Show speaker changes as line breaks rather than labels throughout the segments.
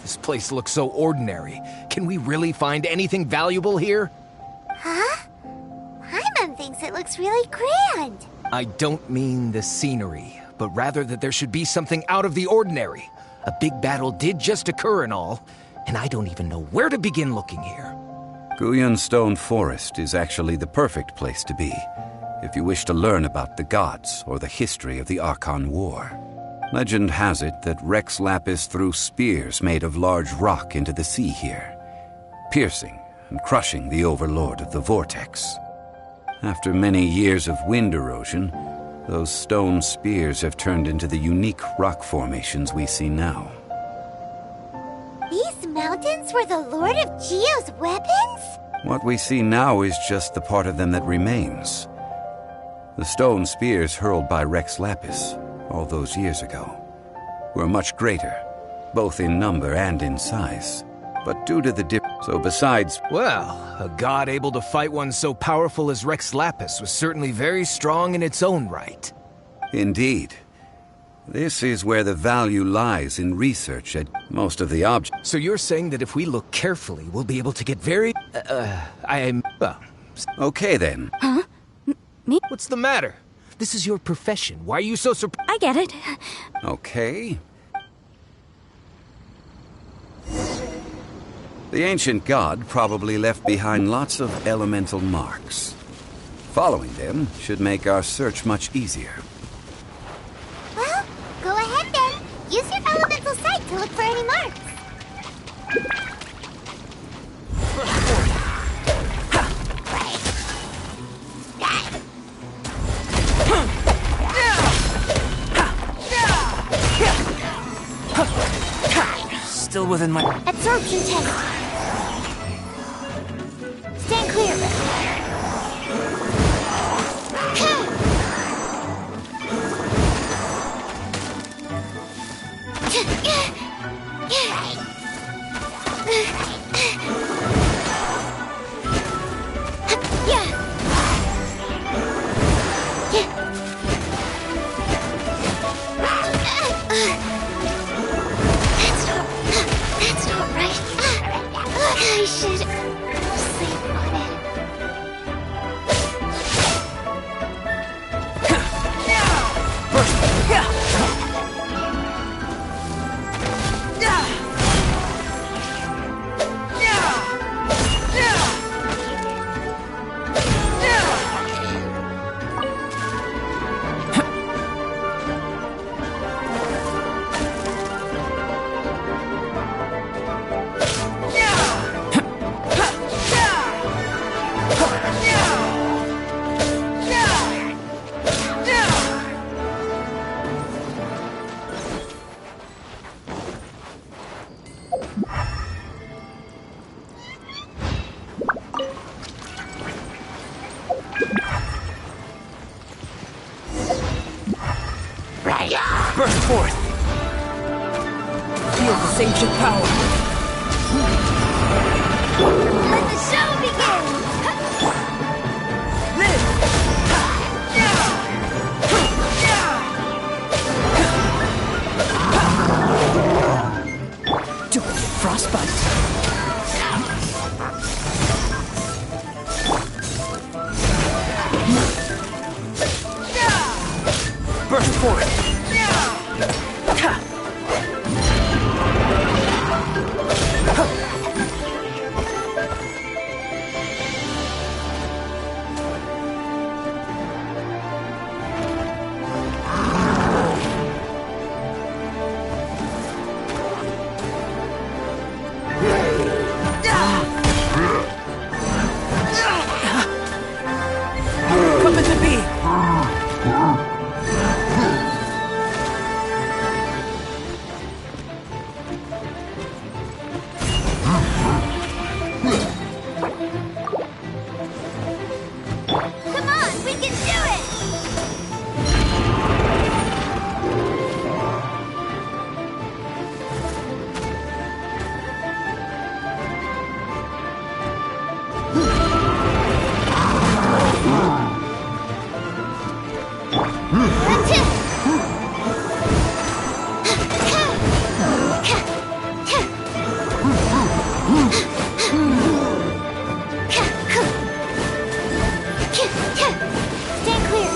This place looks so ordinary. Can we really find anything valuable here?
Huh? Paimon thinks it looks really grand.
I don't mean the scenery, but rather that there should be something out of the ordinary. A big battle did just occur and all, and I don't even know where to begin looking here.
Guyan Stone Forest is actually the perfect place to be, if you wish to learn about the gods or the history of the Archon War. Legend has it that Rex Lapis threw spears made of large rock into the sea here, piercing and crushing the overlord of the vortex. After many years of wind erosion, those stone spears have turned into the unique rock formations we see now.
These mountains were the Lord of Geo's weapons?
What we see now is just the part of them that remains. The stone spears hurled by Rex Lapis all those years ago were much greater, both in number and in size. But due to the so besides...
Well, a god able to fight one so powerful as Rex Lapis was certainly very strong in its own right.
Indeed. This is where the value lies in research at most of the objects.
So you're saying that if we look carefully, we'll be able to get very...
Okay then.
Huh? Me?
What's the matter? This is your profession. Why are you so surprised?
I get it.
Okay. The ancient god probably left behind lots of elemental marks. Following them should make our search much easier.
Well, go ahead then. Use your elemental sight to look for any marks.
Still within my...
Absorption test. Stand clear. That's not right. I should sleep on it.
Burst forth! Feel this ancient power!
Let the show begin!
Live!
Do it, frostbite.
Burst forth! Come into me!
Come on, we can do it! Stand clear.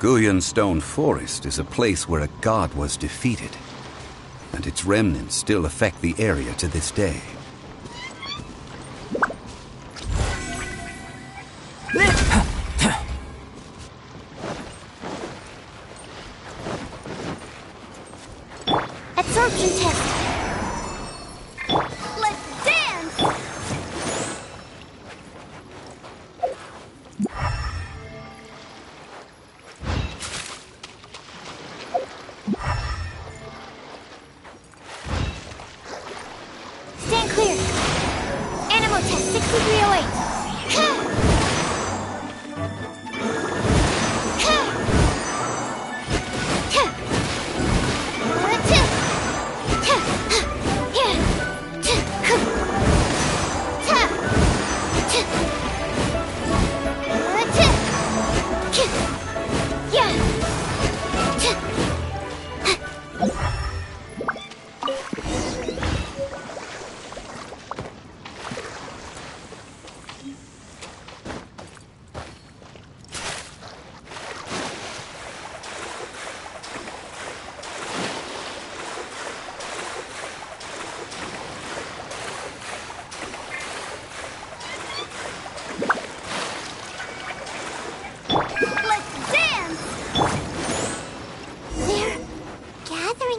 Guyun Stone Forest is a place where a god was defeated, and its remnants still affect the area to this day.
Absorption test. Let's dance! Stand clear. Animal test 6308.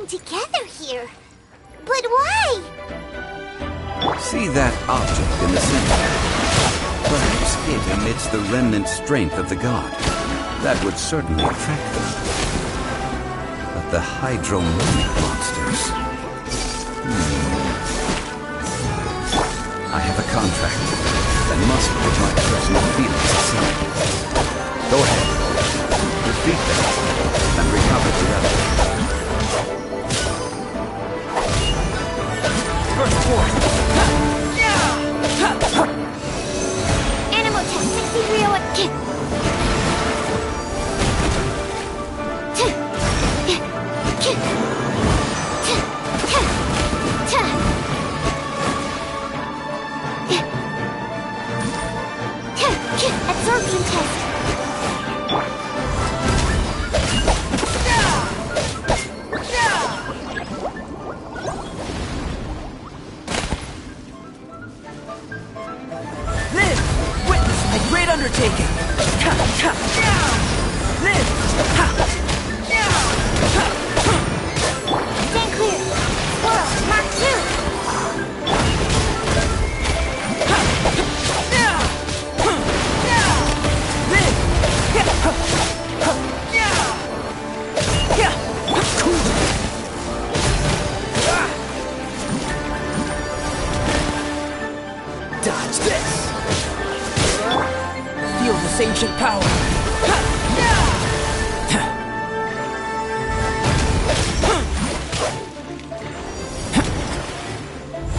Together here. But why?
See that object in the center? Perhaps it emits the remnant strength of the god. That would certainly attract them. But the hydromonic monsters... I have a contract and must put my personal feelings aside. Go ahead. Defeat them and recover the others.
Animal test 6308. Absorption test.
Undertaking.
Stand clear. Squirrel, Mark 2.
Dodge this. Feel this ancient power.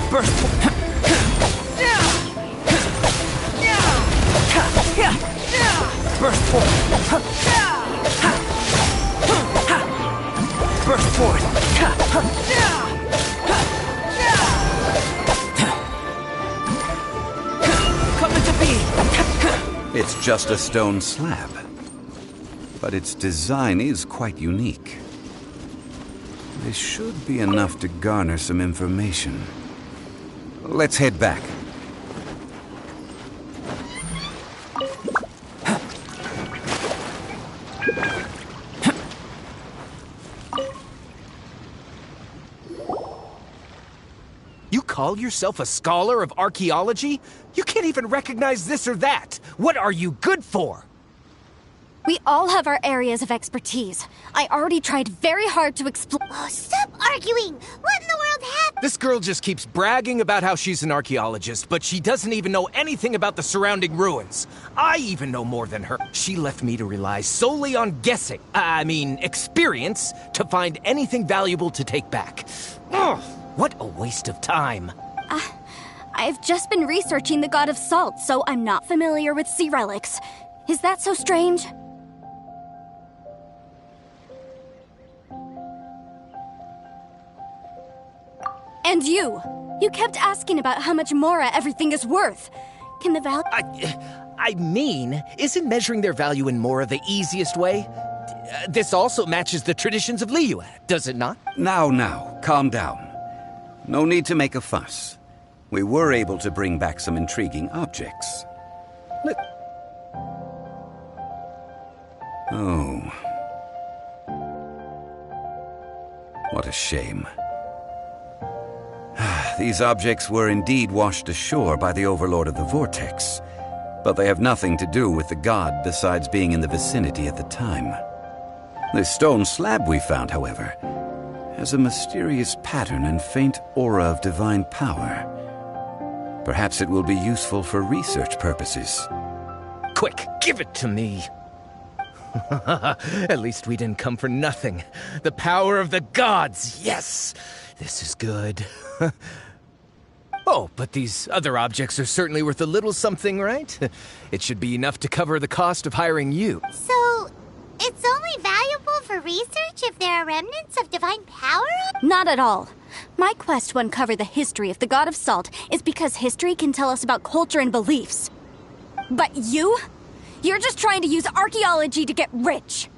Burst. Burst forth. Burst forth. Come into being.
It's just a stone slab, but its design is quite unique. This should be enough to garner some information. Let's head back.
You call yourself a scholar of archaeology? You can't even recognize this or that. What are you good for?
We all have our areas of expertise. I already tried very hard to explore.
Oh, stop arguing! What in the world happened?
This girl just keeps bragging about how she's an archaeologist, but she doesn't even know anything about the surrounding ruins. I even know more than her. She left me to rely solely on guessing, experience, to find anything valuable to take back. Ugh, what a waste of time.
I've just been researching the god of salt, so I'm not familiar with sea relics. Is that so strange? And you kept asking about how much Mora everything is worth. Can the value...
Isn't measuring their value in Mora the easiest way? this also matches the traditions of Liyue, does it not?
Now, calm down. No need to make a fuss. We were able to bring back some intriguing objects. Oh. What a shame. These objects were indeed washed ashore by the Overlord of the Vortex, but they have nothing to do with the god besides being in the vicinity at the time. This stone slab we found, however, has a mysterious pattern and faint aura of divine power. Perhaps it will be useful for research purposes.
Quick, give it to me. At least we didn't come for nothing. The power of the gods, yes! This is good. Oh, but these other objects are certainly worth a little something, right? It should be enough to cover the cost of hiring you.
So, it's only valuable for research if there are remnants of divine power?
Not at all. My quest to uncover the history of the God of Salt is because history can tell us about culture and beliefs. But you? You're just trying to use archaeology to get rich.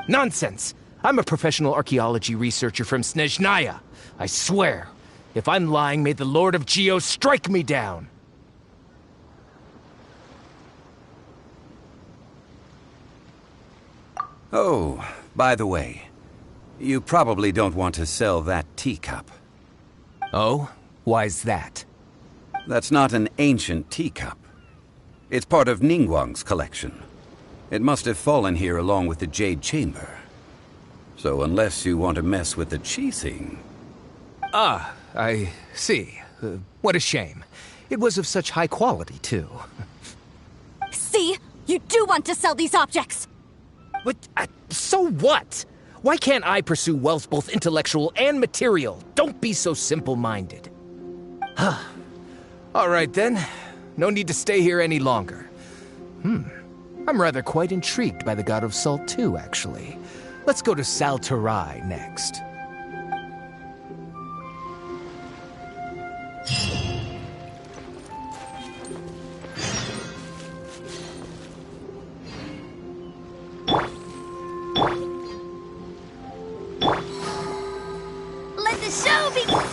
Nonsense! I'm a professional archaeology researcher from Snezhnaya. I swear. If I'm lying, may the Lord of Geo strike me down.
Oh, by the way, you probably don't want to sell that teacup.
Oh? Why's that?
That's not an ancient teacup. It's part of Ningguang's collection. It must have fallen here along with the Jade Chamber. So unless you want to mess with the cheating...
Ah, I see. What a shame. It was of such high quality, too.
See? You do want to sell these objects!
But, so what? Why can't I pursue wealth both intellectual and material? Don't be so simple-minded. All right, then. No need to stay here any longer. I'm rather quite intrigued by the God of Salt, too, actually. Let's go to Saltarai next.
Let the show begin!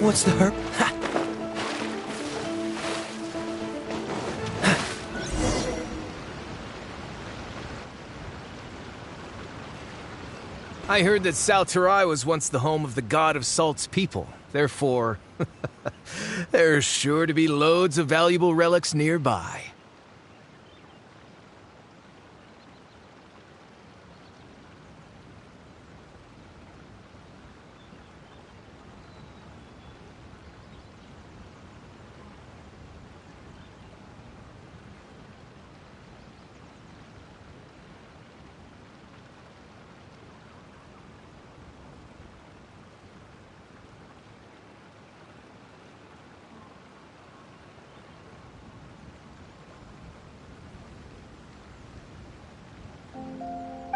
What's the hurt?
I heard that Salterai was once the home of the God of Salt's people. Therefore, there's sure to be loads of valuable relics nearby.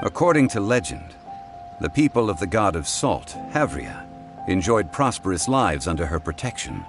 According to legend, the people of the God of Salt, Havria, enjoyed prosperous lives under her protection.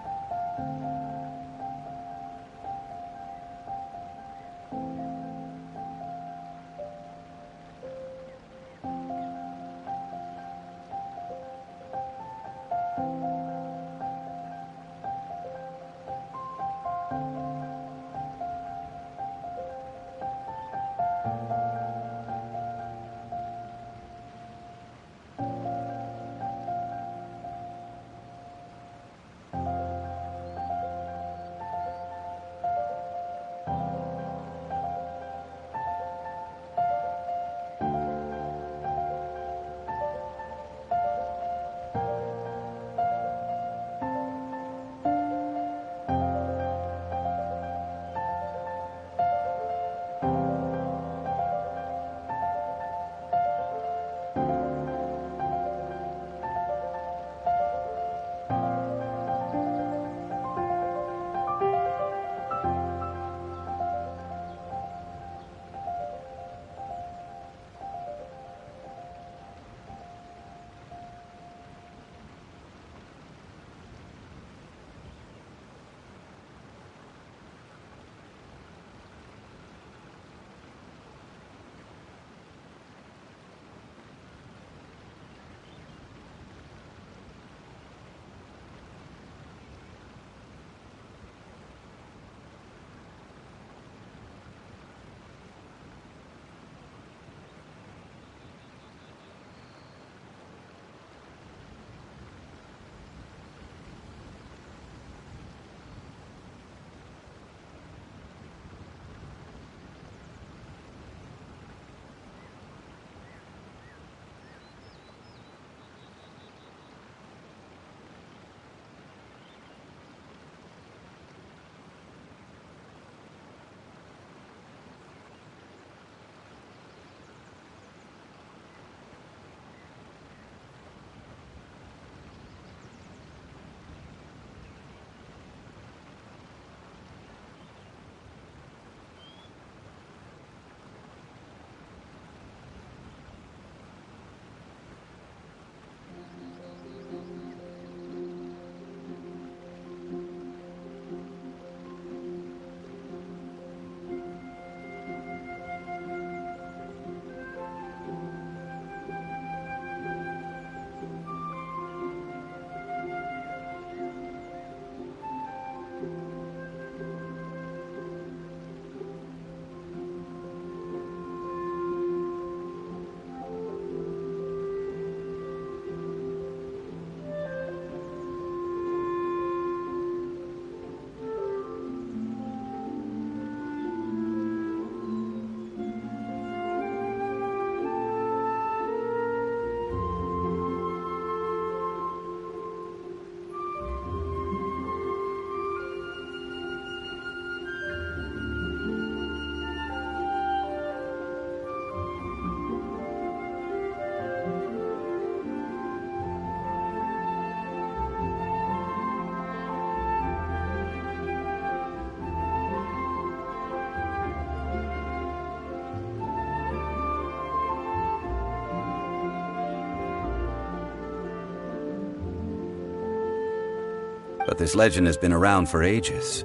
But this legend has been around for ages.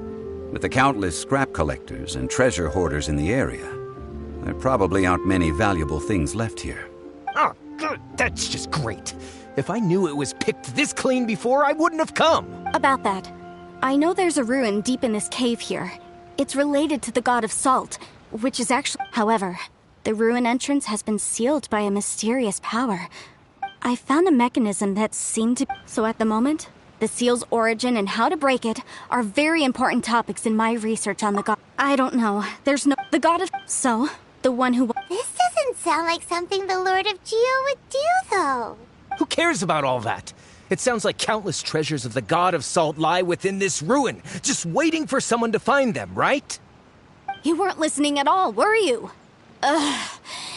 With the countless scrap collectors and treasure hoarders in the area, there probably aren't many valuable things left here.
Oh, good. That's just great. If I knew it was picked this clean before, I wouldn't have come.
About that, I know there's a ruin deep in this cave here. It's related to the god of salt, which is actually... However, the ruin entrance has been sealed by a mysterious power. I found a mechanism that seemed to... So at the moment, the seal's origin and how to break it are very important topics in my research on the god... I don't know. There's no... The god of... So, the one who...
This doesn't sound like something the Lord of Geo would do, though.
Who cares about all that? It sounds like countless treasures of the god of salt lie within this ruin, just waiting for someone to find them, right?
You weren't listening at all, were you? Ugh.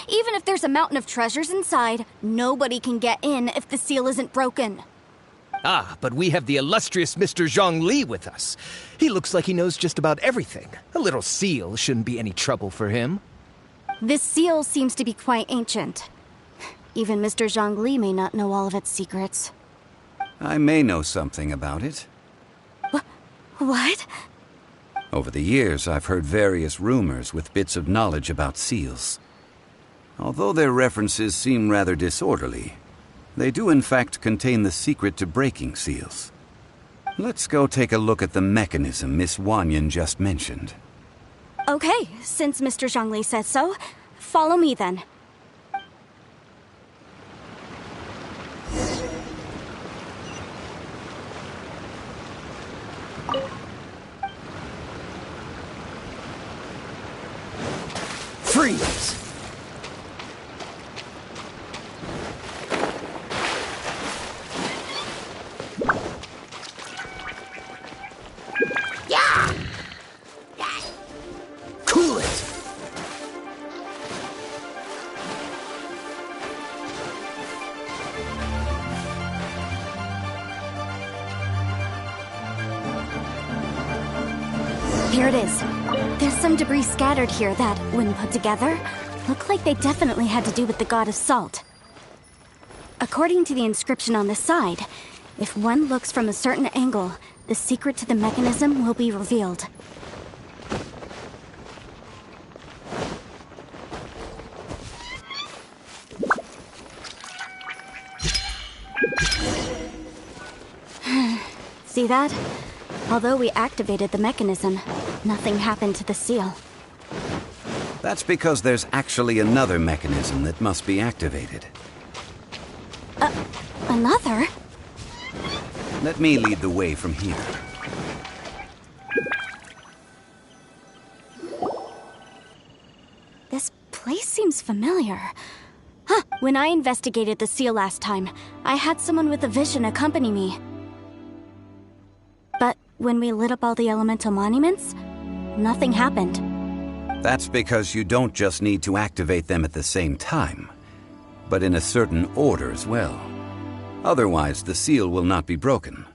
Even if there's a mountain of treasures inside, nobody can get in if the seal isn't broken.
Ah, but we have the illustrious Mr. Zhongli with us. He looks like he knows just about everything. A little seal shouldn't be any trouble for him.
This seal seems to be quite ancient. Even Mr. Zhongli may not know all of its secrets.
I may know something about it.
What?
Over the years, I've heard various rumors with bits of knowledge about seals. Although their references seem rather disorderly, they do in fact contain the secret to breaking seals. Let's go take a look at the mechanism Miss Wanyan just mentioned.
Okay, since Mr. Zhongli says so, follow me then.
Freeze!
Yeah!
Cool it!
Here it is. There's some debris scattered here that, when put together, look like they definitely had to do with the god of salt. According to the inscription on the side, if one looks from a certain angle, the secret to the mechanism will be revealed. See that? Although we activated the mechanism, nothing happened to the seal.
That's because there's actually another mechanism that must be activated.
Another?
Let me lead the way from here.
This place seems familiar. Huh, when I investigated the seal last time, I had someone with a vision accompany me. But when we lit up all the elemental monuments, nothing happened.
That's because you don't just need to activate them at the same time, but in a certain order as well. Otherwise, the seal will not be broken.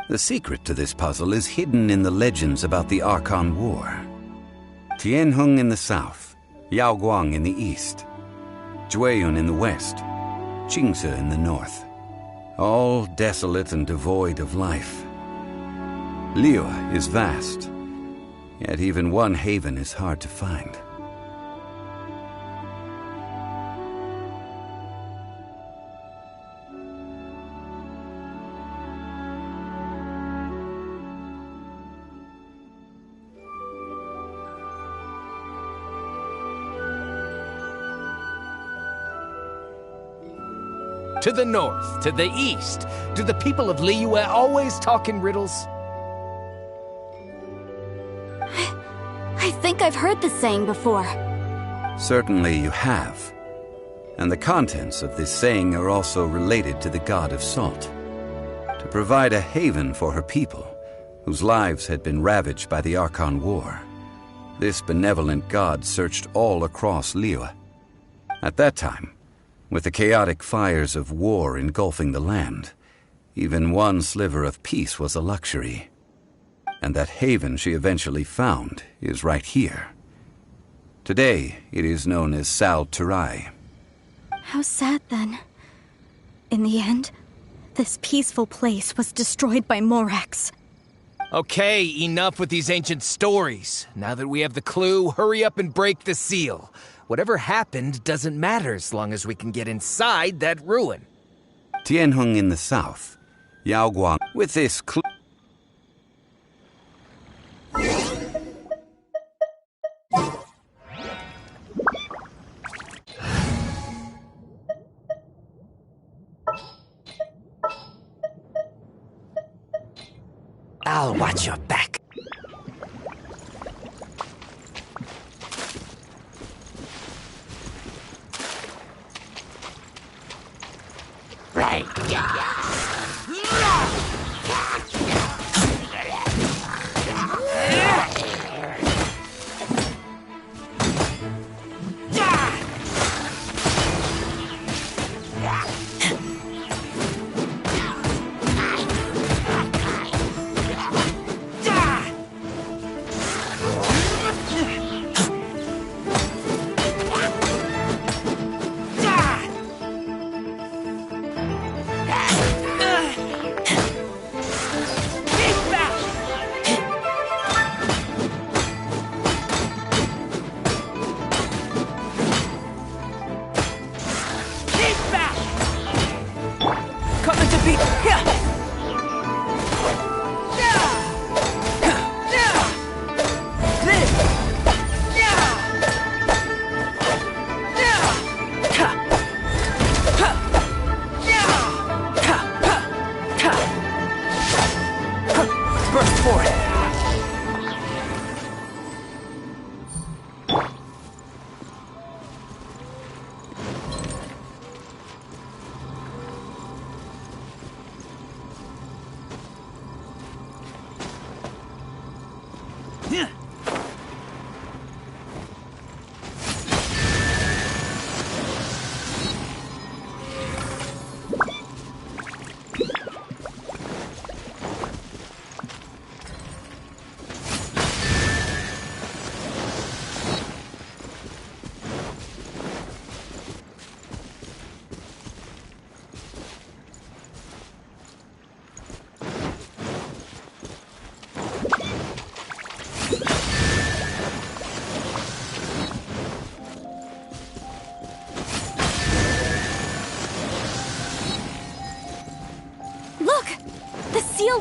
The secret to this puzzle is hidden in the legends about the Archon War. Tianheng in the south, Yaoguang in the east, Jueyun in the west, Qingce in the north. All desolate and devoid of life. Liyue is vast, yet even one haven is hard to find.
To the north, to the east. Do the people of Liyue always talk in riddles?
I think I've heard this saying before.
Certainly you have. And the contents of this saying are also related to the god of salt. To provide a haven for her people, whose lives had been ravaged by the Archon War, this benevolent god searched all across Liyue. At that time, with the chaotic fires of war engulfing the land, even one sliver of peace was a luxury. And that haven she eventually found is right here. Today, it is known as Sal Turai.
How sad then. In the end, this peaceful place was destroyed by Morax.
Okay, enough with these ancient stories. Now that we have the clue, hurry up and break the seal. Whatever happened doesn't matter as long as we can get inside that ruin.
Tianheng in the south, Yaoguang. With this clue...
I'll watch your back.
Right.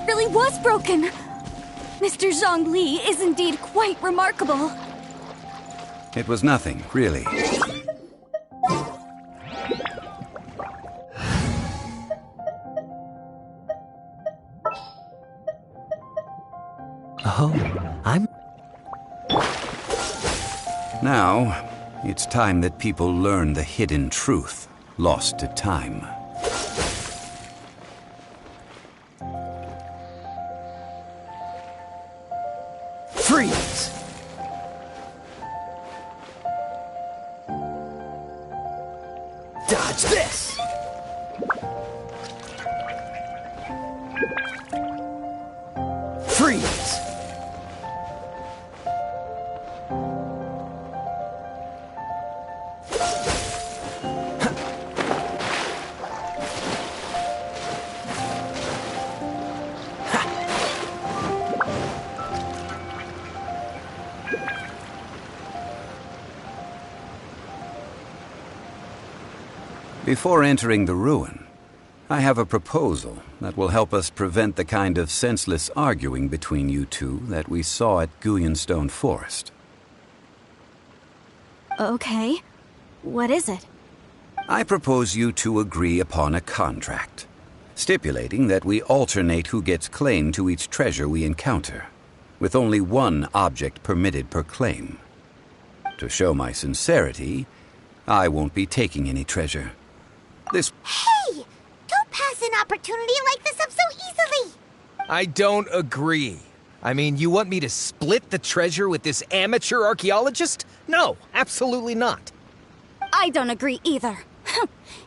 Really was broken. Mr. Zhongli is indeed quite remarkable.
It was nothing, really.
Oh, I'm...
Now, it's time that people learn the hidden truth, lost to time.
Freeze! Dodge this! Freeze!
Before entering the ruin, I have a proposal that will help us prevent the kind of senseless arguing between you two that we saw at Genshin Forest.
Okay. What is it?
I propose you two agree upon a contract, stipulating that we alternate who gets claim to each treasure we encounter, with only one object permitted per claim. To show my sincerity, I won't be taking any treasure.
Hey! Don't pass an opportunity like this up so easily!
I don't agree. I mean, you want me to split the treasure with this amateur archaeologist? No, absolutely not.
I don't agree either.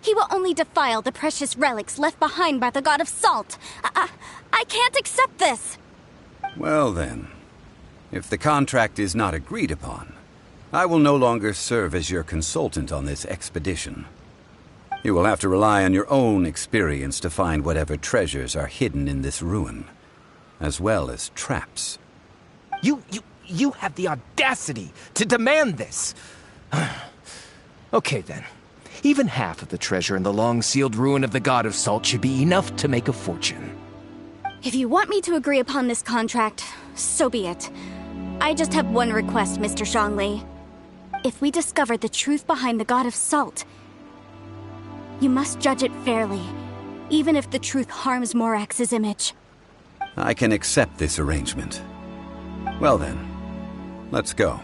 He will only defile the precious relics left behind by the God of Salt. I can't accept this.
Well then, if the contract is not agreed upon, I will no longer serve as your consultant on this expedition. You will have to rely on your own experience to find whatever treasures are hidden in this ruin, as well as traps.
You have the audacity to demand this. Okay then. Even half of the treasure in the long-sealed ruin of the God of Salt should be enough to make a fortune.
If you want me to agree upon this contract, so be it. I just have one request, Mr. Zhongli. If we discover the truth behind the God of Salt, you must judge it fairly, even if the truth harms Morax's image.
I can accept this arrangement. Well then, let's go.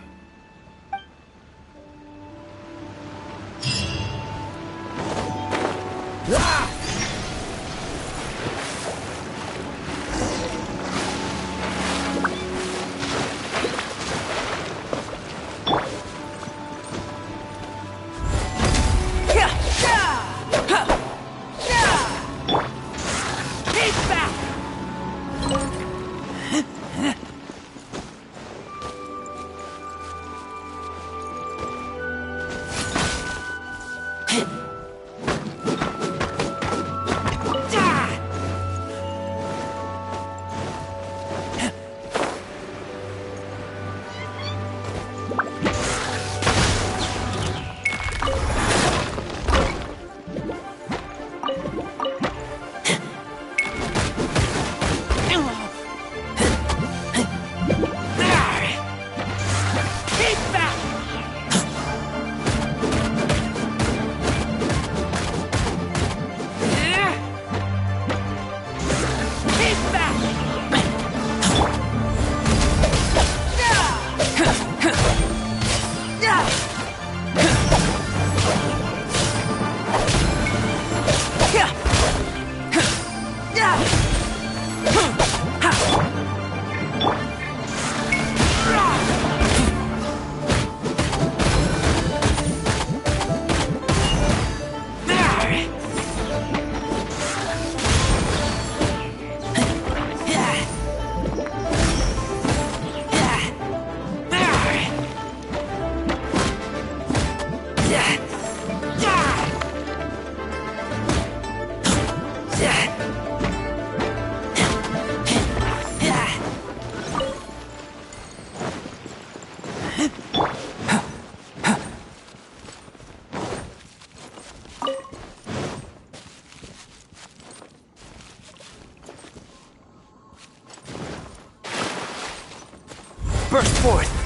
Burst forth!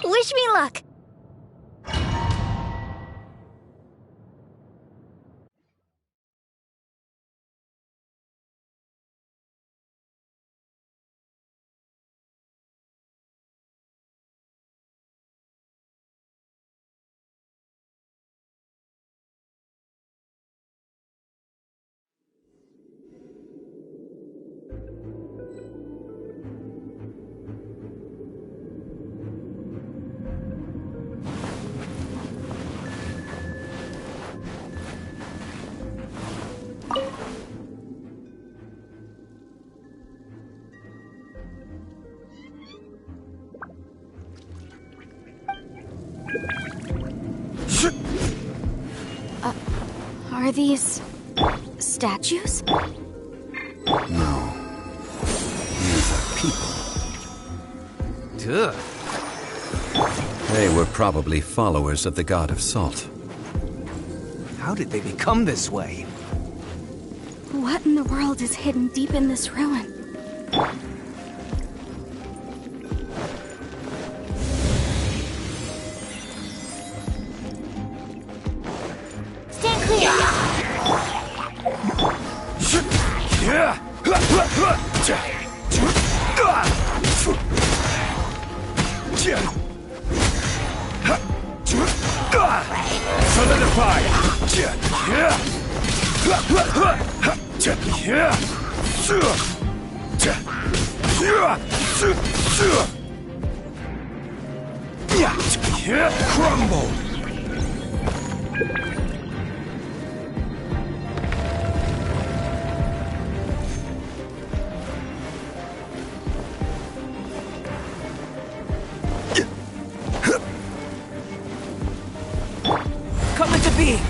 Wish me luck! Are these statues?
No. These are people.
Ugh.
They were probably followers of the god of salt.
How did they become this way?
What in the world is hidden deep in this ruin?
Stand clear.
Solidify! Crumble!
Come into being!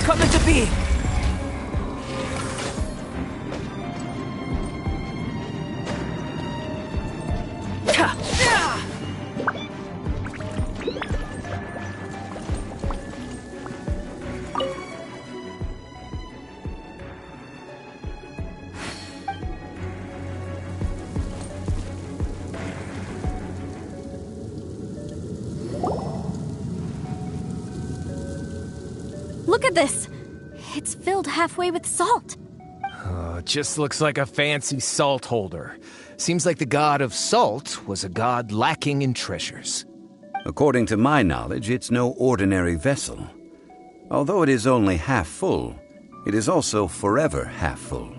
Come into being!
Look at this! It's filled halfway with salt.
Just looks like a fancy salt holder. Seems like the god of salt was a god lacking in treasures.
According to my knowledge, it's no ordinary vessel. Although it is only half full, it is also forever half full.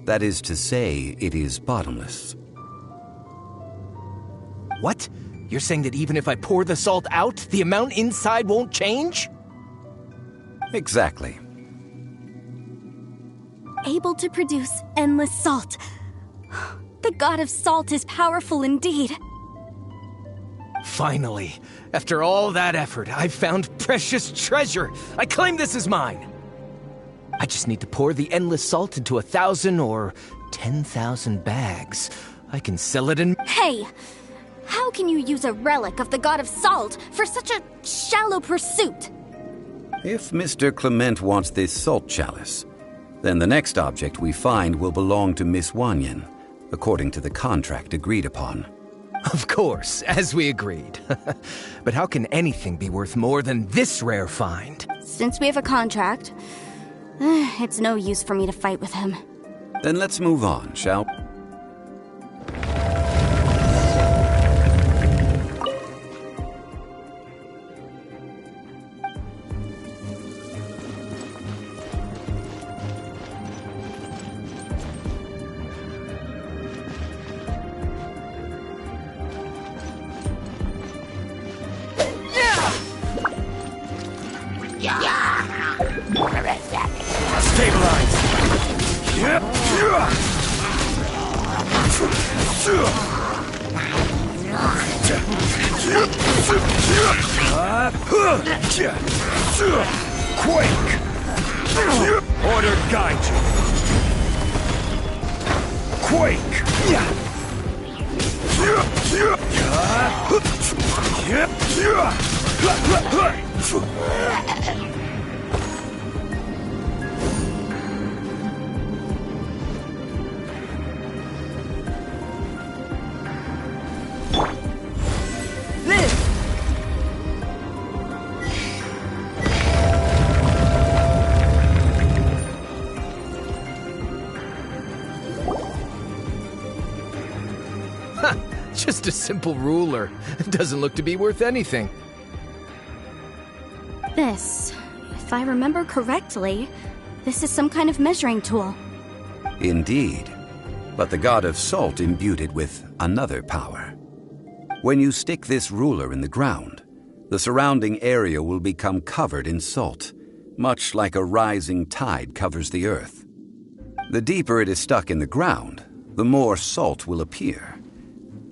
That is to say, it is bottomless.
What? You're saying that even if I pour the salt out, the amount inside won't change?
Exactly.
Able to produce endless salt. The god of salt is powerful indeed.
Finally, after all that effort, I've found precious treasure. I claim this as mine. I just need to pour the endless salt into 1,000 or 10,000 bags. I can sell it in...
Hey! How can you use a relic of the god of salt for such a shallow pursuit?
If Mr. Clement wants this salt chalice, then the next object we find will belong to Miss Wanyan, according to the contract agreed upon.
Of course, as we agreed. But how can anything be worth more than this rare find?
Since we have a contract, it's no use for me to fight with him.
Then let's move on, shall we?
Stabilize! Quake! Order guide you! Quake! Just a simple ruler. It doesn't look to be worth anything.
This, if I remember correctly, this is some kind of measuring tool.
Indeed. But the god of salt imbued it with another power. When you stick this ruler in the ground, the surrounding area will become covered in salt, much like a rising tide covers the earth. The deeper it is stuck in the ground, the more salt will appear.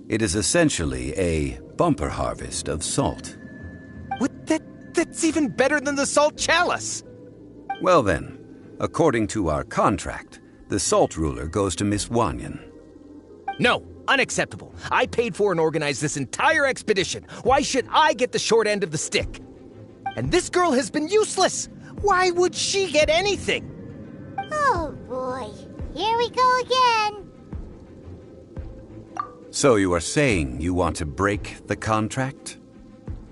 It is essentially a bumper harvest of salt.
What? That's even better than the salt chalice!
Well then, according to our contract, the salt ruler goes to Miss Wanyan.
No, unacceptable. I paid for and organized this entire expedition. Why should I get the short end of the stick? And this girl has been useless. Why would she get anything?
Oh boy, here we go again.
So you are saying you want to break the contract?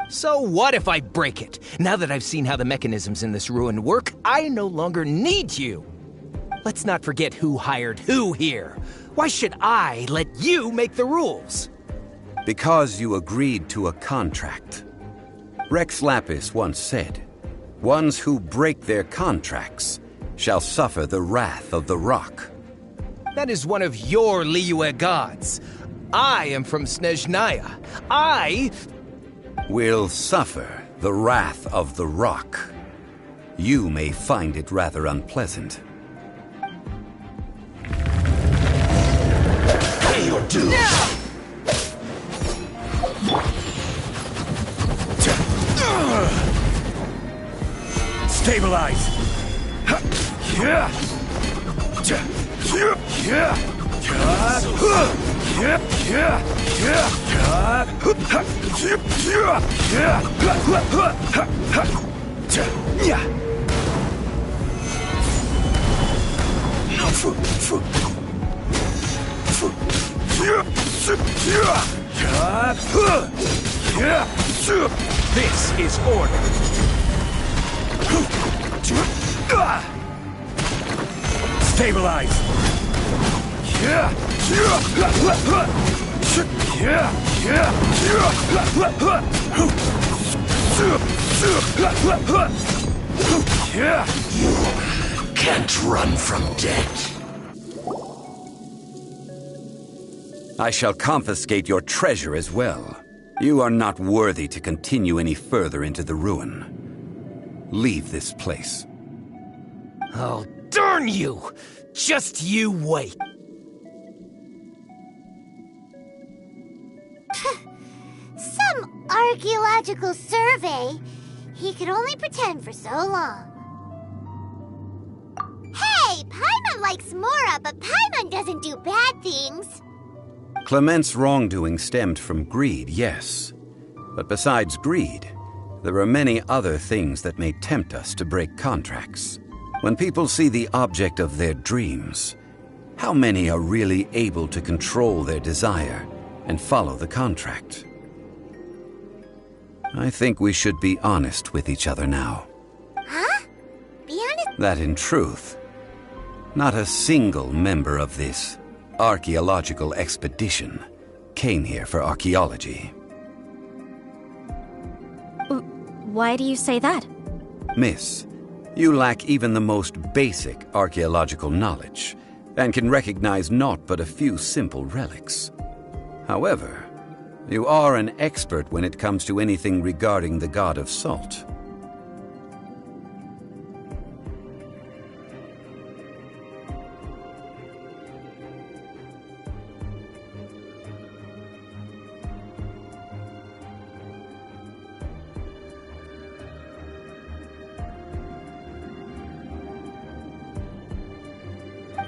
So what if I break it? Now that I've seen how the mechanisms in this ruin work, I no longer need you. Let's not forget who hired who here. Why should I let you make the rules?
Because you agreed to a contract. Rex Lapis once said, "Ones who break their contracts shall suffer the wrath of the rock."
That is one of your Liyue gods. I am from Snezhnaya. I
will suffer the wrath of the rock. You may find it rather unpleasant.
Pay your dues!
Stabilize!
This is order.
Stabilize!
You can't run from death.
I shall confiscate your treasure as well. You are not worthy to continue any further into the ruin. Leave this place.
Oh, darn you! Just you wait.
Some archaeological survey. He could only pretend for so long. Hey, Paimon likes Mora, but Paimon doesn't do bad things.
Clement's wrongdoing stemmed from greed, yes. But besides greed, there are many other things that may tempt us to break contracts. When people see the object of their dreams, how many are really able to control their desire and follow the contract? I think we should be honest with each other now.
Huh? Be honest?
That in truth, not a single member of this archaeological expedition came here for archaeology.
Why do you say that?
Miss, you lack even the most basic archaeological knowledge and can recognize naught but a few simple relics. However, you are an expert when it comes to anything regarding the god of salt.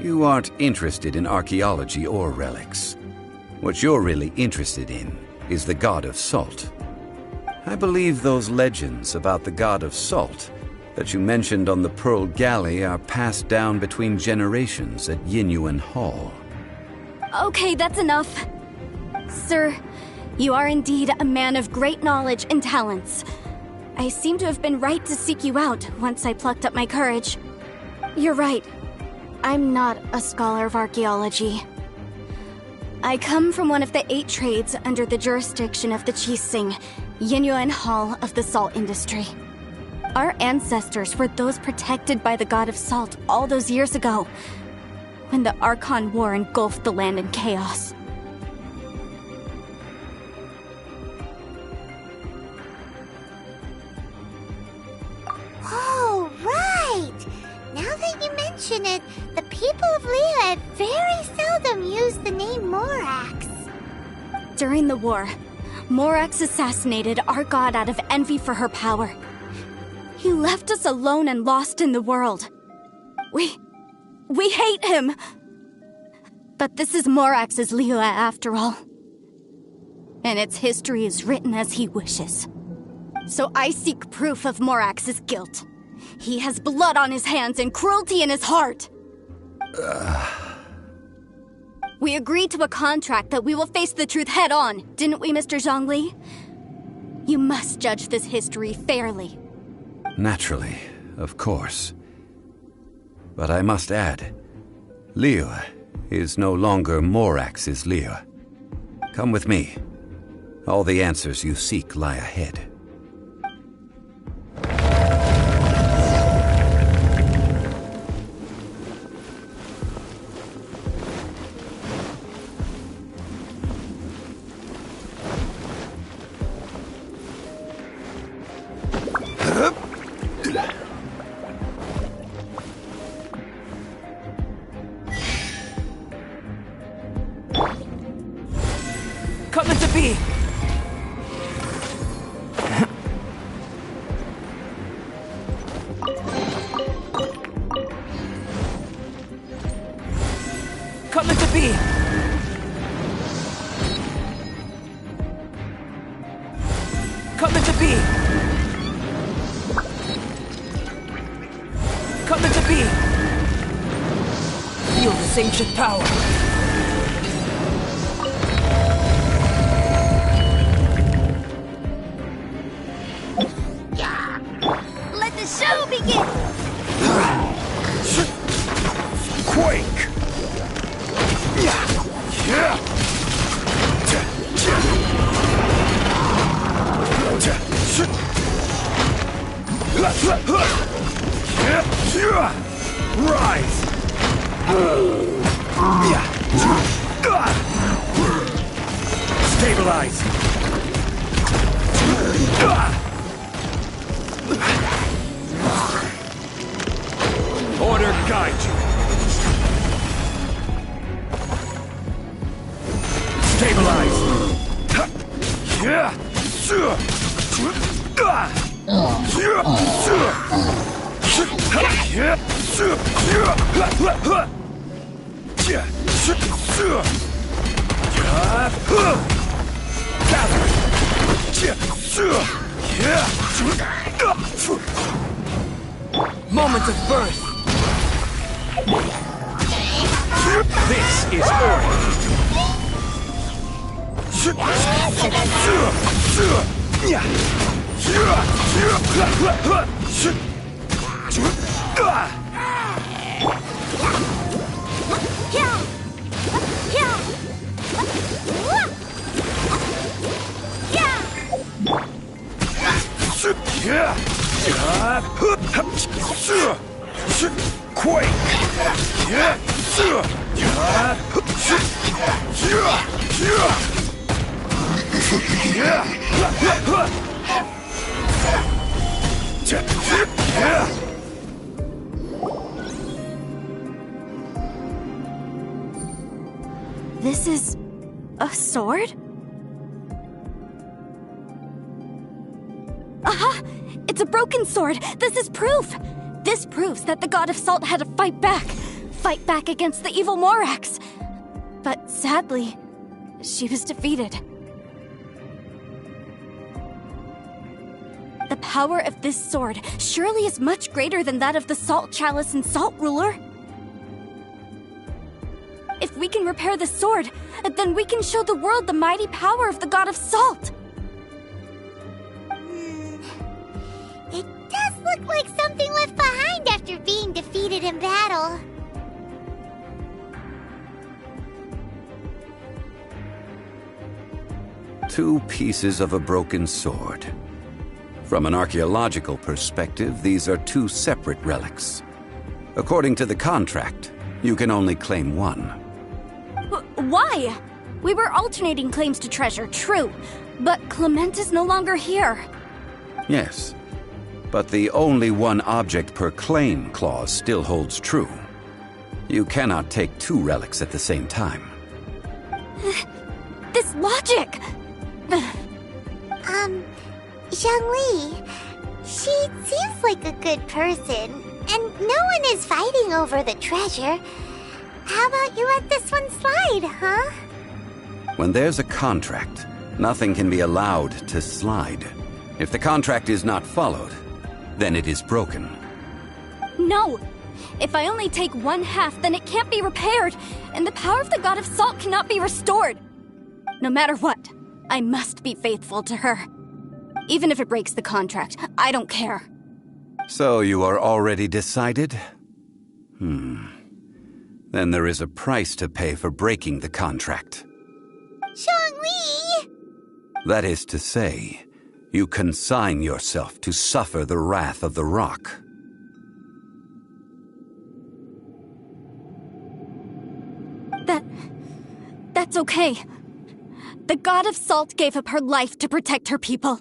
You aren't interested in archaeology or relics. What you're really interested in is the god of salt. I believe those legends about the god of salt that you mentioned on the Pearl Galley are passed down between generations at Yinyuan Hall.
Okay, that's enough. Sir, you are indeed a man of great knowledge and talents. I seem to have been right to seek you out once I plucked up my courage. You're right. I'm not a scholar of archaeology. I come from one of the 8 trades under the jurisdiction of the Qixing, Yinyuan Hall of the salt industry. Our ancestors were those protected by the god of salt all those years ago, when the Archon War engulfed the land in chaos.
Oh, right! Now that you mention unfortunate. The people of Leah very seldom use the name Morax.
During the war, Morax assassinated our god out of envy for her power. He left us alone and lost in the world. We hate him! But this is Morax's Leah after all. And its history is written as he wishes. So I seek proof of Morax's guilt. He has blood on his hands and cruelty in his heart. We agreed to a contract that we will face the truth head on, didn't we, Mr. Zhongli? You must judge this history fairly.
Naturally, of course. But I must add, Leah is no longer Morax's Leah. Come with me. All the answers you seek lie ahead.
Coming to be! Coming to be! Coming to be! Coming to be! Feel this ancient power!
Let the show begin!
Quake! Rise! Stabilize! Order guide you! Stabilize!
Moment of birth! This is order!
Quake!
This is a sword? Aha! It's a broken sword! This is proof! This proves that the God of Salt had to fight back. Fight back against the evil Morax. But sadly, she was defeated. The power of this sword surely is much greater than that of the Salt Chalice and Salt Ruler. If we can repair the sword, then we can show the world the mighty power of the God of Salt.
It does look like something left behind after being defeated in battle.
Two pieces of a broken sword. From an archaeological perspective, these are two separate relics. According to the contract, you can only claim one.
Why? We were alternating claims to treasure, true. But Clement is no longer here.
Yes, but the only one object per claim clause still holds true. You cannot take two relics at the same time.
This logic!
Zhongli, she seems like a good person, and no one is fighting over the treasure. How about you let this one slide, huh?
When there's a contract, nothing can be allowed to slide. If the contract is not followed, then it is broken.
No! If I only take one half, then it can't be repaired, and the power of the God of Salt cannot be restored. No matter what, I must be faithful to her. Even if it breaks the contract, I don't care.
So you are already decided? Then there is a price to pay for breaking the contract.
Zhongli!
That is to say, you consign yourself to suffer the wrath of the rock.
That's okay. The God of Salt gave up her life to protect her people.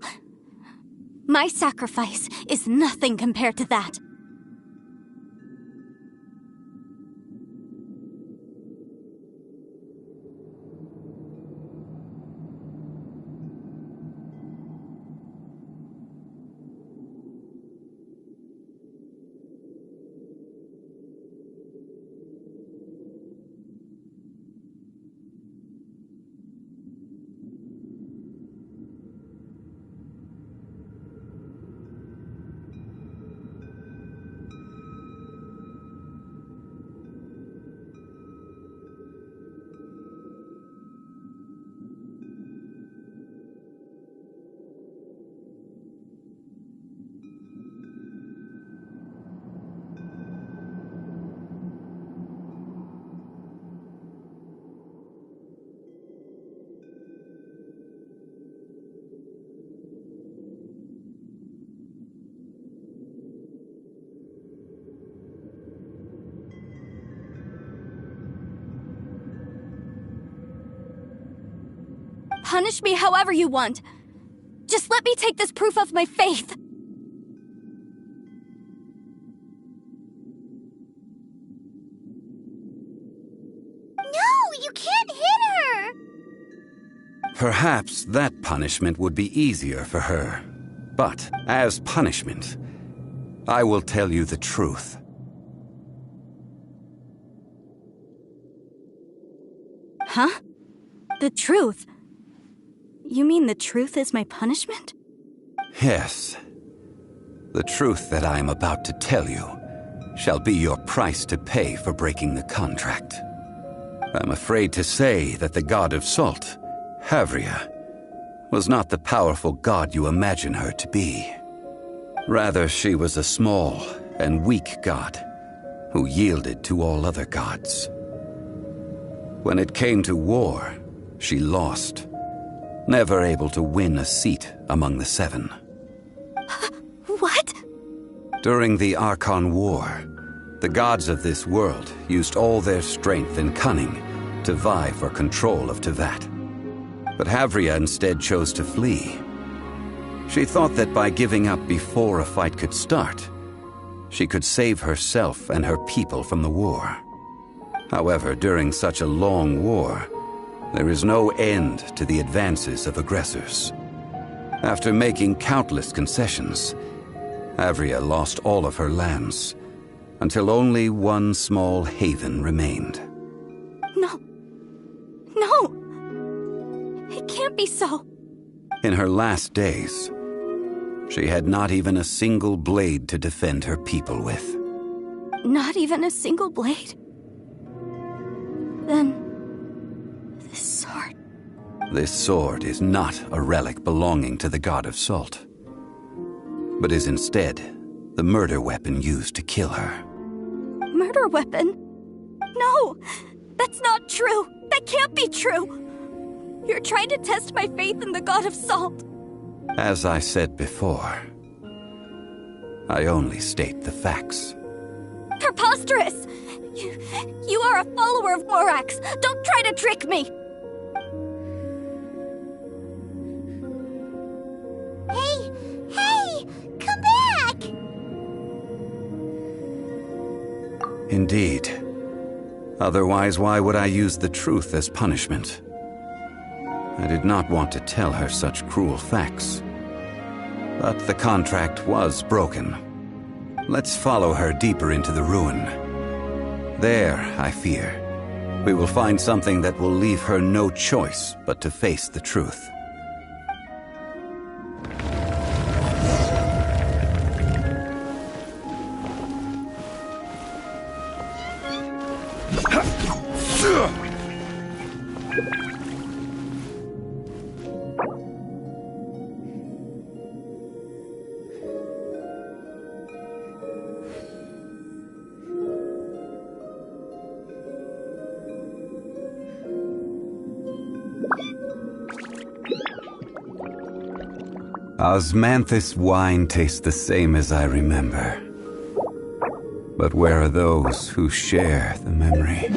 My sacrifice is nothing compared to that. Punish me however you want. Just let me take this proof of my faith.
No, you can't hit her!
Perhaps that punishment would be easier for her. But, as punishment, I will tell you the truth.
Huh? The truth? You mean the truth is my punishment?
Yes. The truth that I am about to tell you shall be your price to pay for breaking the contract. I'm afraid to say that the God of Salt, Havria, was not the powerful god you imagine her to be. Rather, she was a small and weak god who yielded to all other gods. When it came to war, she lost, never able to win a seat among the seven.
What?
During the Archon War, the gods of this world used all their strength and cunning to vie for control of Teyvat. But Havria instead chose to flee. She thought that by giving up before a fight could start, she could save herself and her people from the war. However, during such a long war, there is no end to the advances of aggressors. After making countless concessions, Havria lost all of her lands, until only one small haven remained.
No. It can't be so.
In her last days, she had not even a single blade to defend her people with.
Not even a single blade? Then... this sword...
This sword is not a relic belonging to the God of Salt, but is instead the murder weapon used to kill her.
Murder weapon? No! That's not true! That can't be true! You're trying to test my faith in the God of Salt.
As I said before, I only state the facts.
Preposterous! You are a follower of Morax! Don't try to trick me!
Hey! Come back!
Indeed, Otherwise, why would I use the truth as punishment? I did not want to tell her such cruel facts. But the contract was broken. Let's follow her deeper into the ruin. There, I fear, we will find something that will leave her no choice but to face the truth. Osmanthus wine tastes the same as I remember. But where are those who share the memory?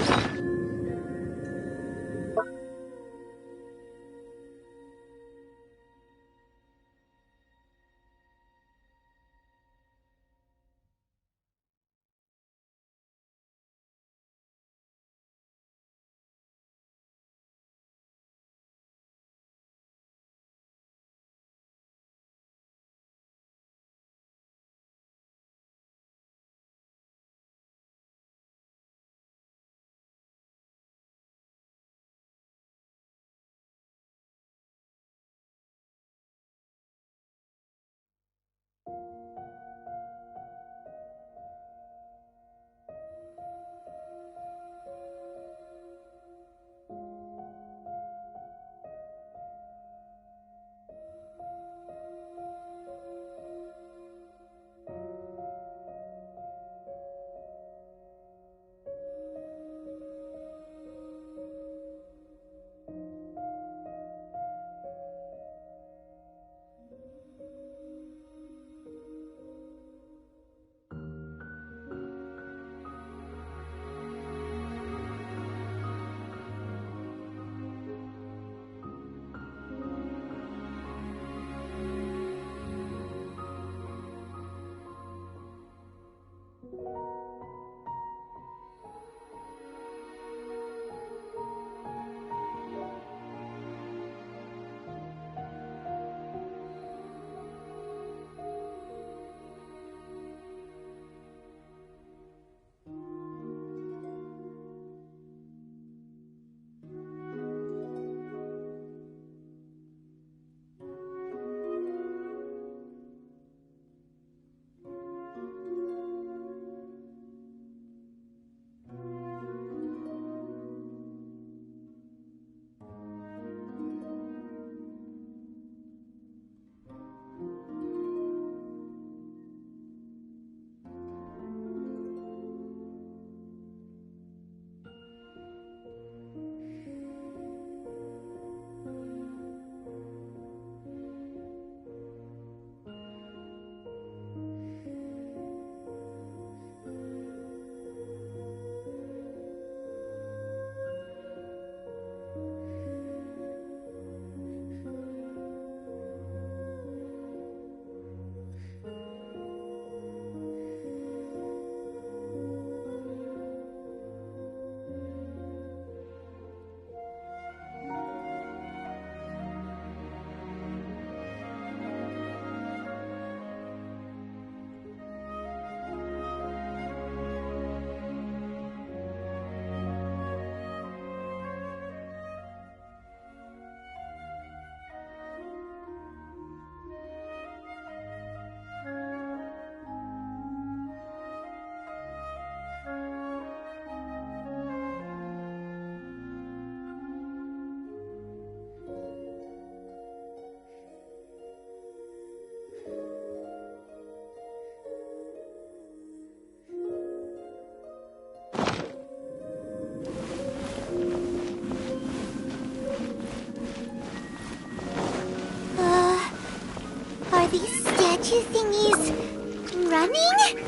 these statue thingies running?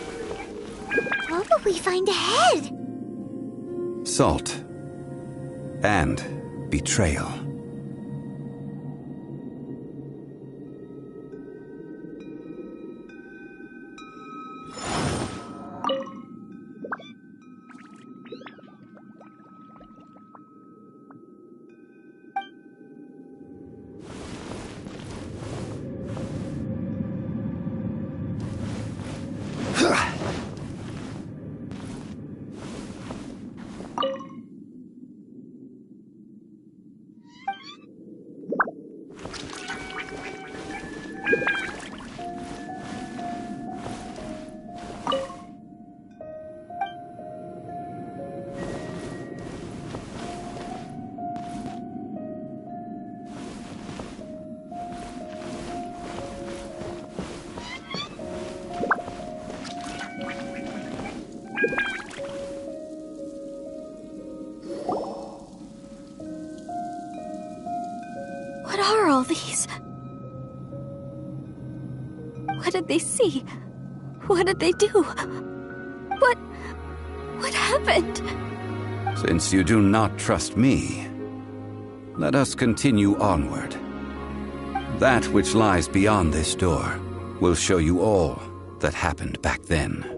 What will we find ahead?
Salt. And betrayal.
What did they see? What did they do? What happened?
Since you do not trust me, let us continue onward. That which lies beyond this door will show you all that happened back then.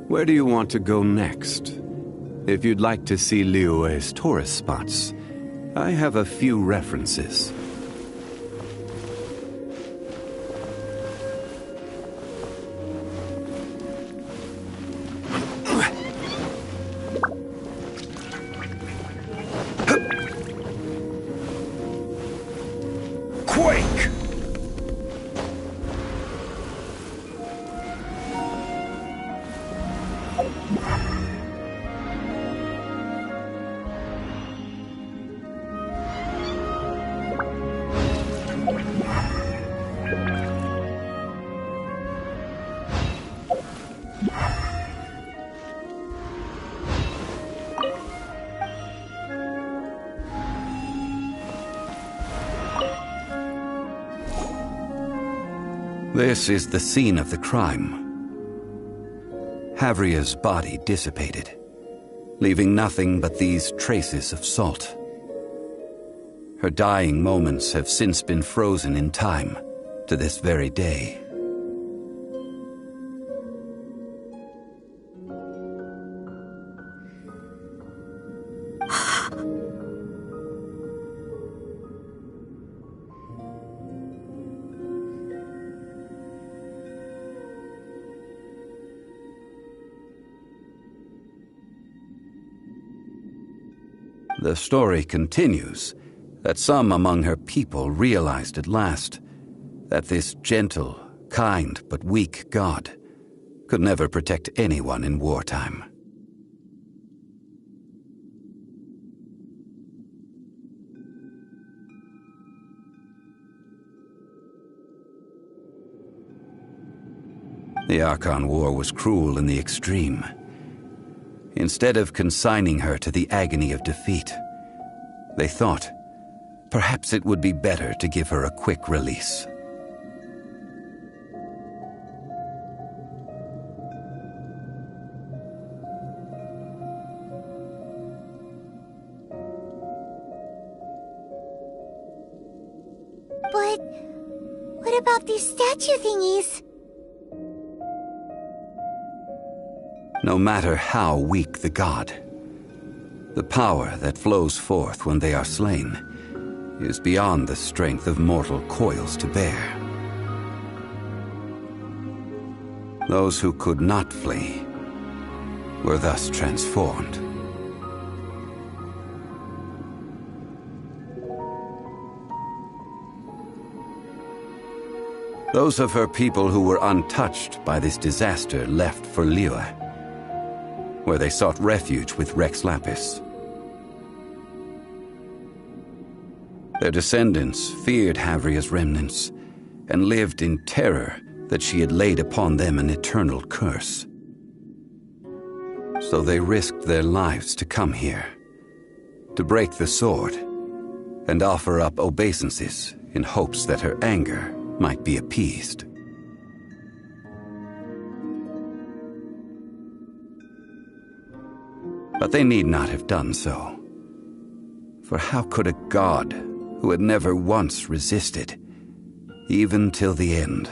Where do you want to go next? If you'd like to see Liyue's tourist spots, I have a few references.
Quake!
This is the scene of the crime. Havria's body dissipated, leaving nothing but these traces of salt. Her dying moments have since been frozen in time to this very day. The story continues that some among her people realized at last that this gentle, kind, but weak god could never protect anyone in wartime. The Archon War was cruel in the extreme. Instead of consigning her to the agony of defeat, they thought perhaps it would be better to give her a quick release.
But what about these statue thingies?
No matter how weak the god, the power that flows forth when they are slain is beyond the strength of mortal coils to bear. Those who could not flee were thus transformed. Those of her people who were untouched by this disaster left for Liyue, where they sought refuge with Rex Lapis. Their descendants feared Havria's remnants and lived in terror that she had laid upon them an eternal curse. So they risked their lives to come here, to break the sword, and offer up obeisances in hopes that her anger might be appeased. But they need not have done so. For how could a god who had never once resisted, even till the end,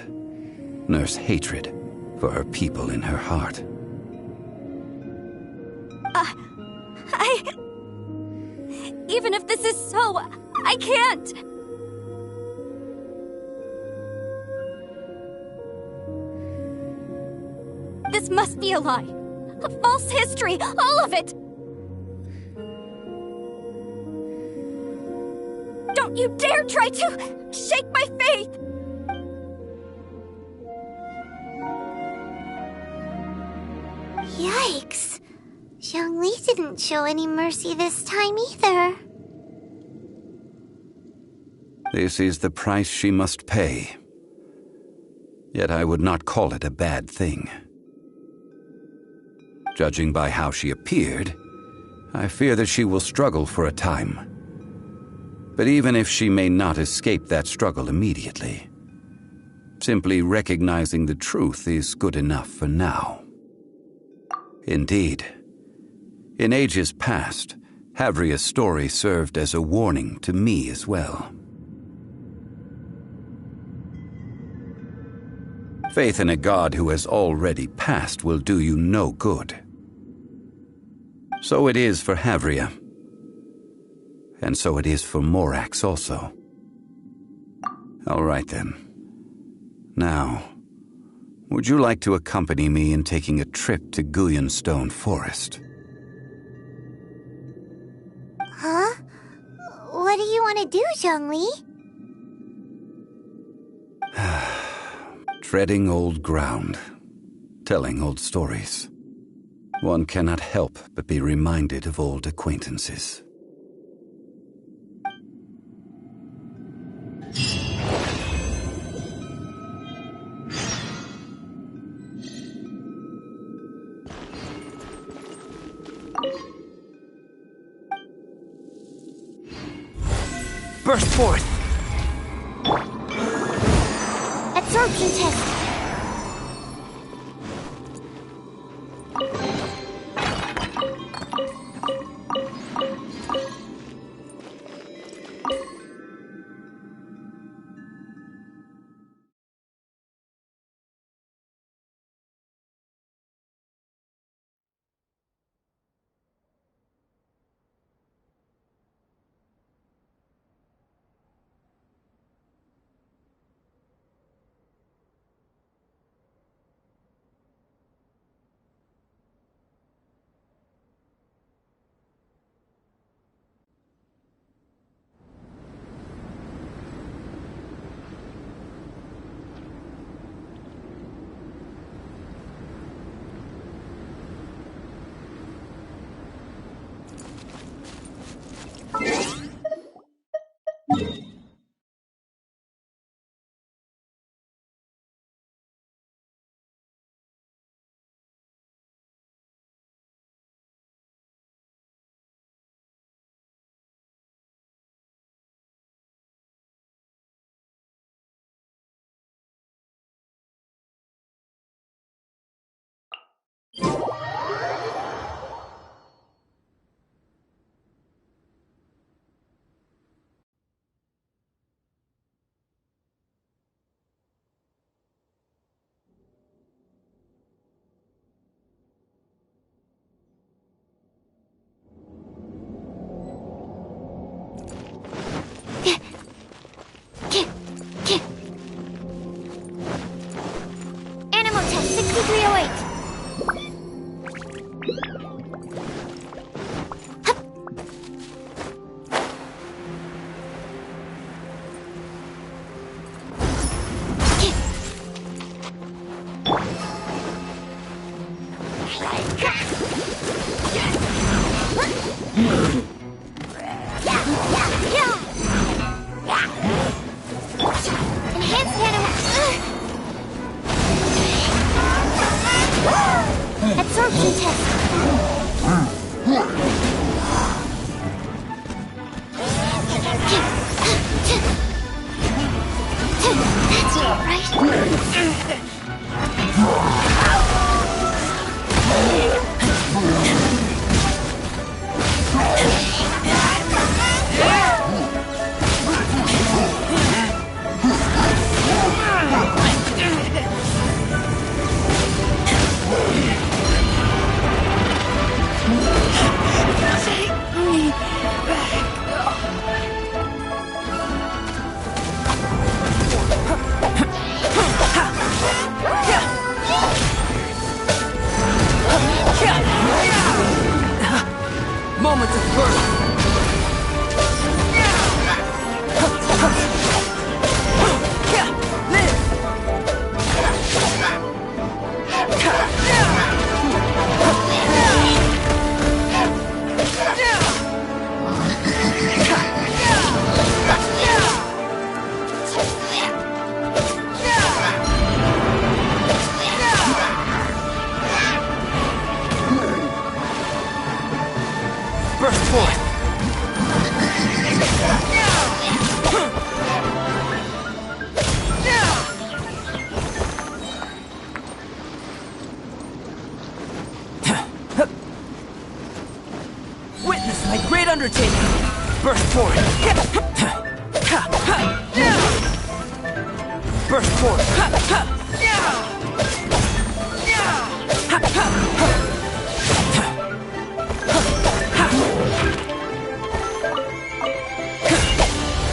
nurse hatred for her people in her heart?
Even if this is so, I can't! This must be a lie. A false history, all of it! Don't you dare try to shake my faith!
Yikes. Zhongli didn't show any mercy this time either.
This is the price she must pay. Yet I would not call it a bad thing. Judging by how she appeared, I fear that she will struggle for a time. But even if she may not escape that struggle immediately, simply recognizing the truth is good enough for now. Indeed, in ages past, Havria's story served as a warning to me as well. Faith in a god who has already passed will do you no good. So it is for Havria. And so it is for Morax also. All right then. Now, would you like to accompany me in taking a trip to Gullion Forest?
Huh? What do you want to do, Zhongli?
Treading old ground, telling old stories. One cannot help but be reminded of old acquaintances.
Burst forth!
Absorption test. Animal test 6308. Enhanced animal. Absorption test. That's all right. Take me back.
Burst forward! Burst forward!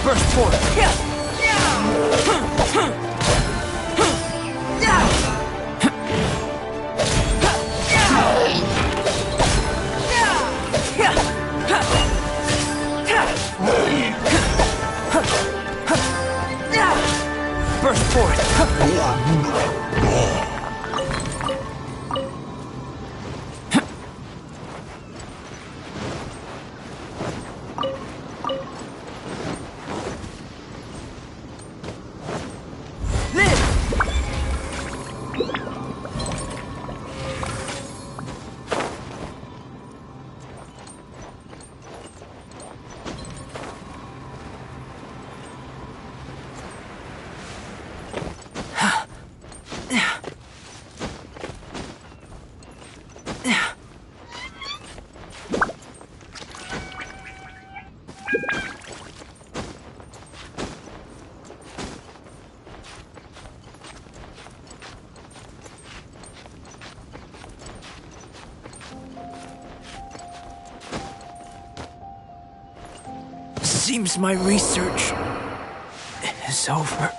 Burst forward! Burst forward! Seems my research is over.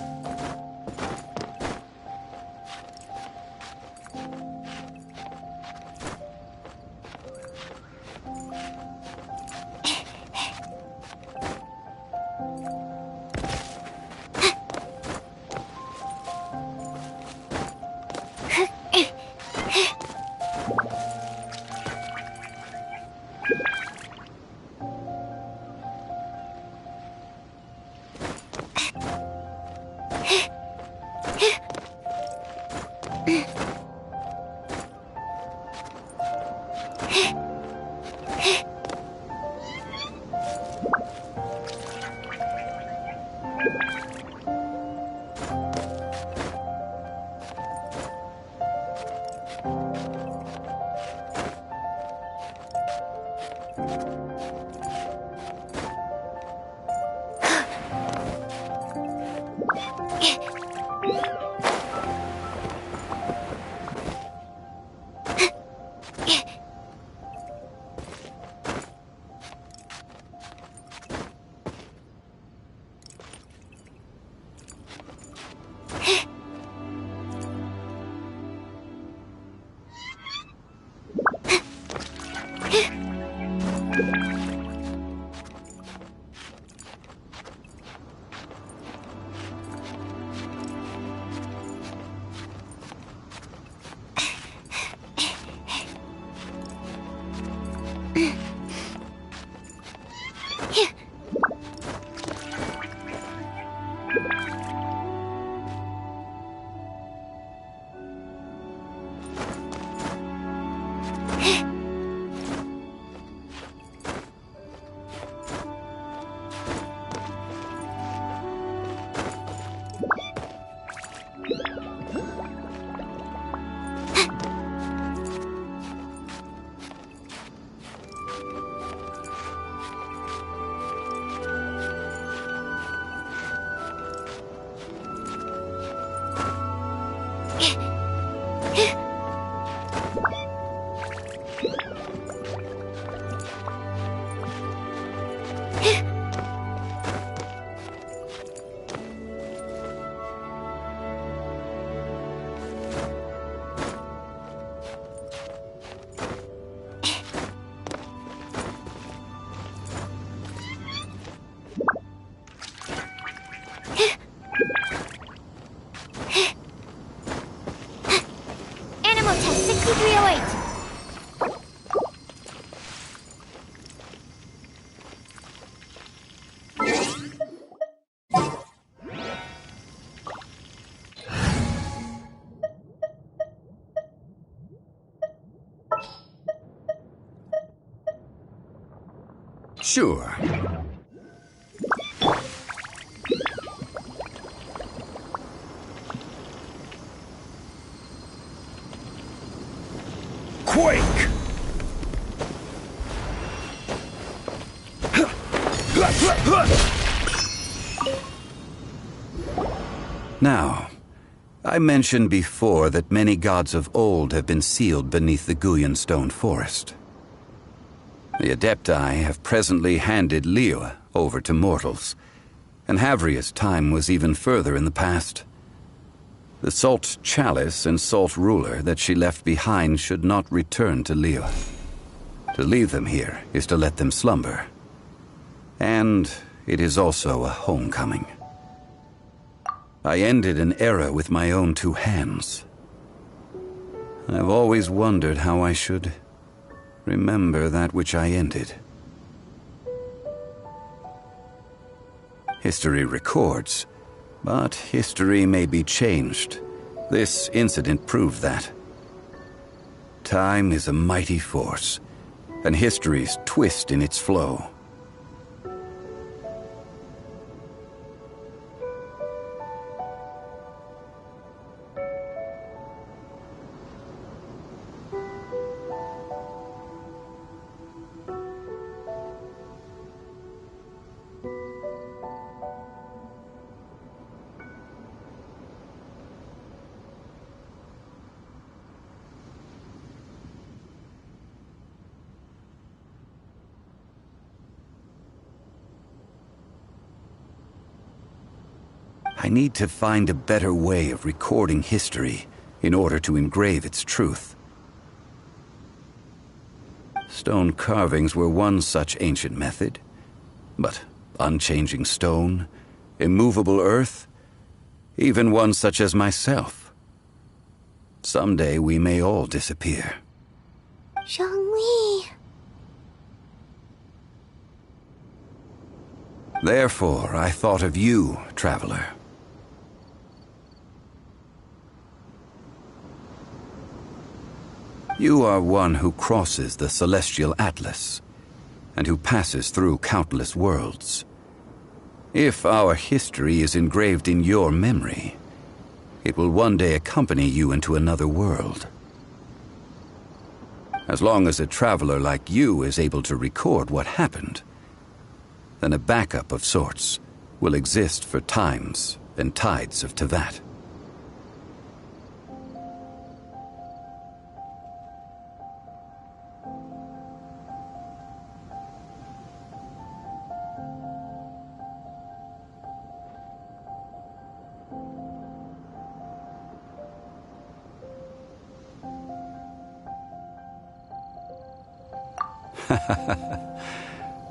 Sure.
Quake!
Now, I mentioned before that many gods of old have been sealed beneath the Gullion Stone Forest. The Adepti have presently handed Liyue over to mortals, and Havria's time was even further in the past. The Salt Chalice and Salt Ruler that she left behind should not return to Liyue. To leave them here is to let them slumber. And it is also a homecoming. I ended an era with my own two hands. I've always wondered how I should remember that which I ended. History records, but history may be changed. This incident proved that. Time is a mighty force, and history's twist in its flow. I need to find a better way of recording history in order to engrave its truth. Stone carvings were one such ancient method, but unchanging stone, immovable earth, even one such as myself. Someday we may all disappear.
Zhongli.
Therefore, I thought of you, traveler. You are one who crosses the celestial atlas, and who passes through countless worlds. If our history is engraved in your memory, it will one day accompany you into another world. As long as a traveler like you is able to record what happened, then a backup of sorts will exist for times and tides of Teyvat.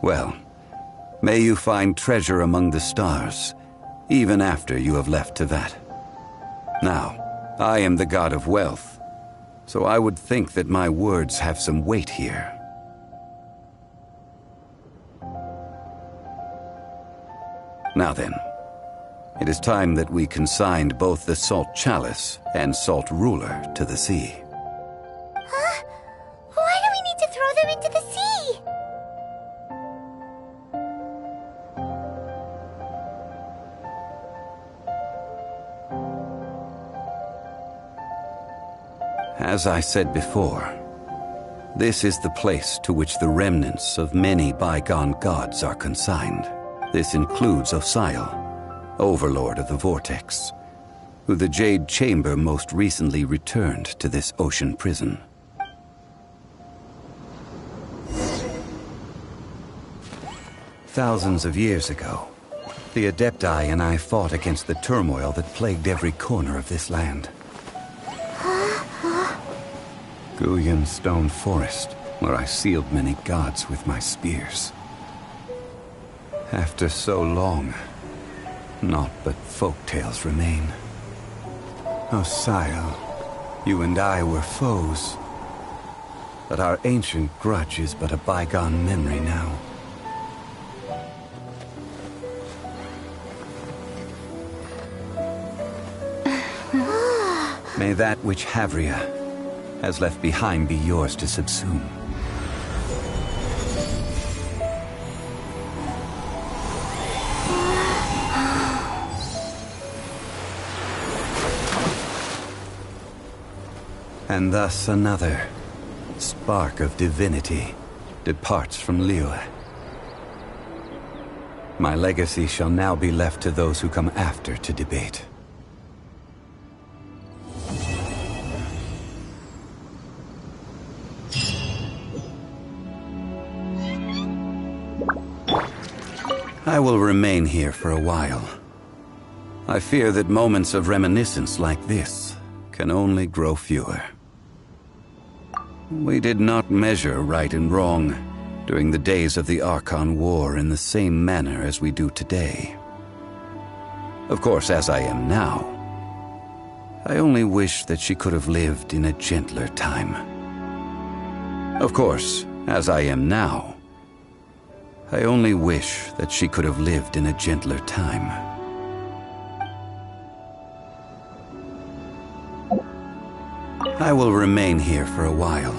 Well, may you find treasure among the stars, even after you have left Teyvat. Now, I am the god of wealth, so I would think that my words have some weight here. Now then, it is time that we consigned both the Salt Chalice and Salt Ruler to the sea.
Huh? Why do we need to throw them into the sea?
As I said before, this is the place to which the remnants of many bygone gods are consigned. This includes Osial, overlord of the Vortex, who the Jade Chamber most recently returned to this ocean prison. Thousands of years ago, the Adepti and I fought against the turmoil that plagued every corner of this land. Gullion Stone Forest, where I sealed many gods with my spears. After so long, naught but folk tales remain. Osial, you and I were foes, but our ancient grudge is but a bygone memory now. May that which Havria has left behind be yours to subsume. And thus another spark of divinity departs from Liyue. My legacy shall now be left to those who come after to debate. I will remain here for a while. I fear that moments of reminiscence like this can only grow fewer. We did not measure right and wrong during the days of the Archon War in the same manner as we do today. Of course, as I am now, I only wish that she could have lived in a gentler time. Of course, as I am now, I only wish that she could have lived in a gentler time. I will remain here for a while.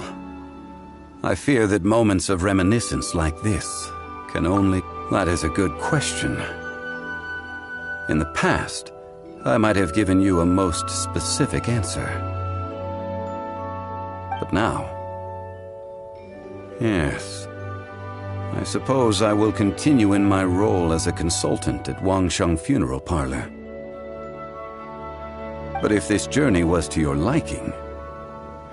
I fear that moments of reminiscence like this can only... That is a good question. In the past, I might have given you a most specific answer. But now... Yes. I suppose I will continue in my role as a consultant at Wangsheng Funeral Parlor. But if this journey was to your liking,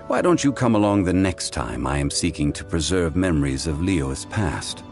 why don't you come along the next time I am seeking to preserve memories of Leo's past?